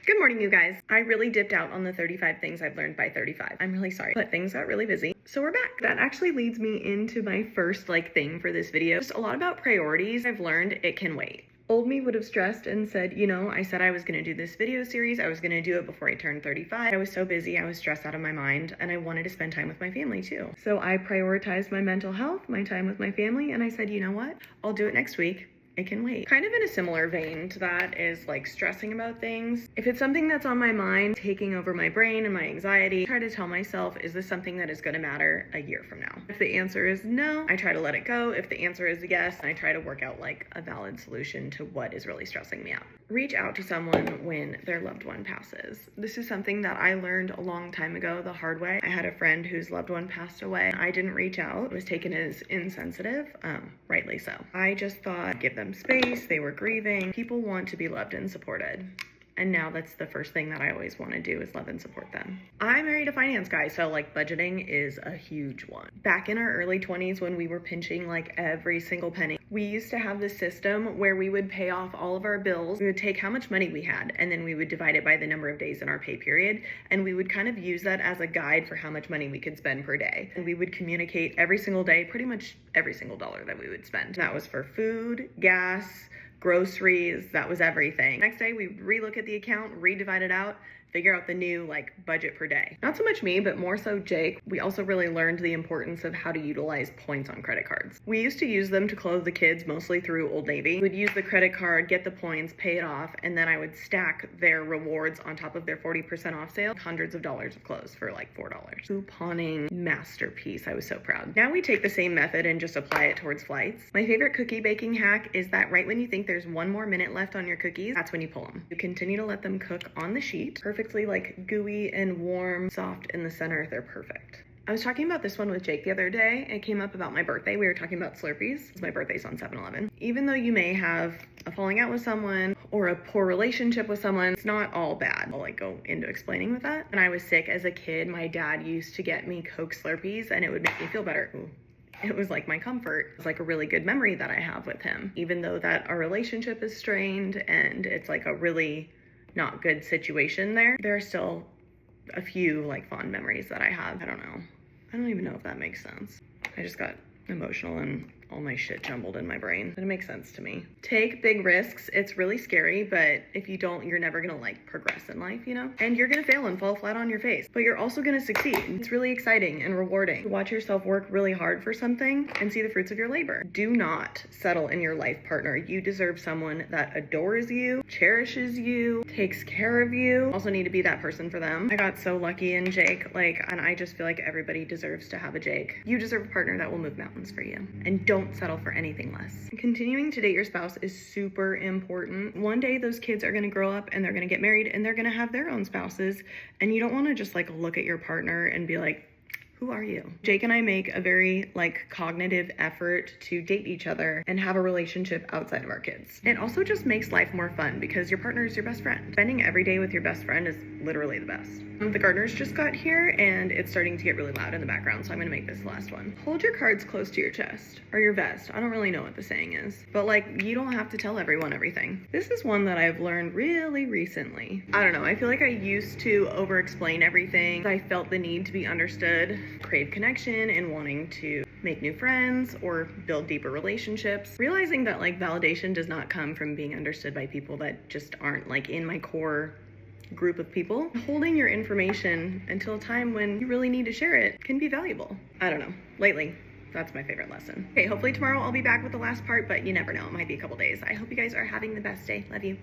Good morning, you guys. I really dipped out on the 35 things I've learned by 35. I'm really sorry, but things got really busy. So we're back. That actually leads me into my first thing for this video. Just a lot about priorities. I've learned it can wait. Old me would have stressed and said, I said I was going to do this video series. I was going to do it before I turned 35. I was so busy. I was stressed out of my mind and I wanted to spend time with my family too. So I prioritized my mental health, my time with my family. And I said, you know what? I'll do it next week. It can wait. Kind of in a similar vein to that is stressing about things. If it's something that's on my mind, taking over my brain and my anxiety, I try to tell myself, is this something that is going to matter a year from now? If the answer is no, I try to let it go. If the answer is yes, I try to work out a valid solution to what is really stressing me out. Reach out to someone when their loved one passes. This is something that I learned a long time ago the hard way. I had a friend whose loved one passed away. I didn't reach out. It was taken as insensitive, rightly so. I just thought, give them space. They were grieving. People want to be loved and supported. And now that's the first thing that I always want to do is love and support them. I married a finance guy, so budgeting is a huge one. Back in our early 20s when we were pinching every single penny, we used to have this system where we would pay off all of our bills. We would take how much money we had and then we would divide it by the number of days in our pay period. And we would kind of use that as a guide for how much money we could spend per day. And we would communicate every single day, pretty much every single dollar that we would spend. That was for food, gas, groceries, that was everything. Next day, we relook at the account, redivide it out, figure out the new budget per day. Not so much me, but more so Jake. We also really learned the importance of how to utilize points on credit cards. We used to use them to clothe the kids mostly through Old Navy. We'd use the credit card, get the points, pay it off, and then I would stack their rewards on top of their 40% off sale. Hundreds of dollars of clothes for $4. Couponing masterpiece. I was so proud. Now we take the same method and just apply it towards flights. My favorite cookie baking hack is that right when you think there's one more minute left on your cookies, that's when you pull them. You continue to let them cook on the sheet, perfectly gooey and warm, soft in the center. They're perfect. I was talking about this one with Jake the other day. It came up about my birthday. We were talking about Slurpees. My birthday's on 7/11. Even though you may have a falling out with someone or a poor relationship with someone, it's not all bad. I'll go into explaining with that. When I was sick as a kid, my dad used to get me Coke Slurpees and it would make me feel better. Ooh. It was my comfort. It's a really good memory that I have with him. Even though that our relationship is strained and it's a really not good situation there are still a few fond memories that I have. I don't know. I don't even know if that makes sense. I just got emotional and all my shit jumbled in my brain. But it makes sense to me. Take big risks. It's really scary, but if you don't, you're never gonna progress in life, And you're gonna fail and fall flat on your face, but you're also gonna succeed. It's really exciting and rewarding. Watch yourself work really hard for something and see the fruits of your labor. Do not settle in your life partner. You deserve someone that adores you, cherishes you, takes care of you. Also need to be that person for them. I got so lucky in Jake, and I just feel everybody deserves to have a Jake. You deserve a partner that will move mountains for you. And don't settle for anything less. Continuing to date your spouse is super important. One day those kids are going to grow up and they're going to get married and they're going to have their own spouses. And you don't want to just look at your partner and be who are you? Jake and I make a very cognitive effort to date each other and have a relationship outside of our kids. It also just makes life more fun because your partner is your best friend. Spending every day with your best friend is literally the best. The gardeners just got here and it's starting to get really loud in the background, so I'm gonna make this the last one. Hold your cards close to your chest or your vest. I don't really know what the saying is, but you don't have to tell everyone everything. This is one that I've learned really recently. I don't know, I feel I used to over-explain everything. I felt the need to be understood, crave connection, and wanting to make new friends or build deeper relationships. Realizing that validation does not come from being understood by people that just aren't in my core group of people. Holding your information until a time when you really need to share it can be valuable. I don't know. Lately, that's my favorite lesson. Okay, hopefully tomorrow I'll be back with the last part, but you never know. It might be a couple days. I hope you guys are having the best day. Love you.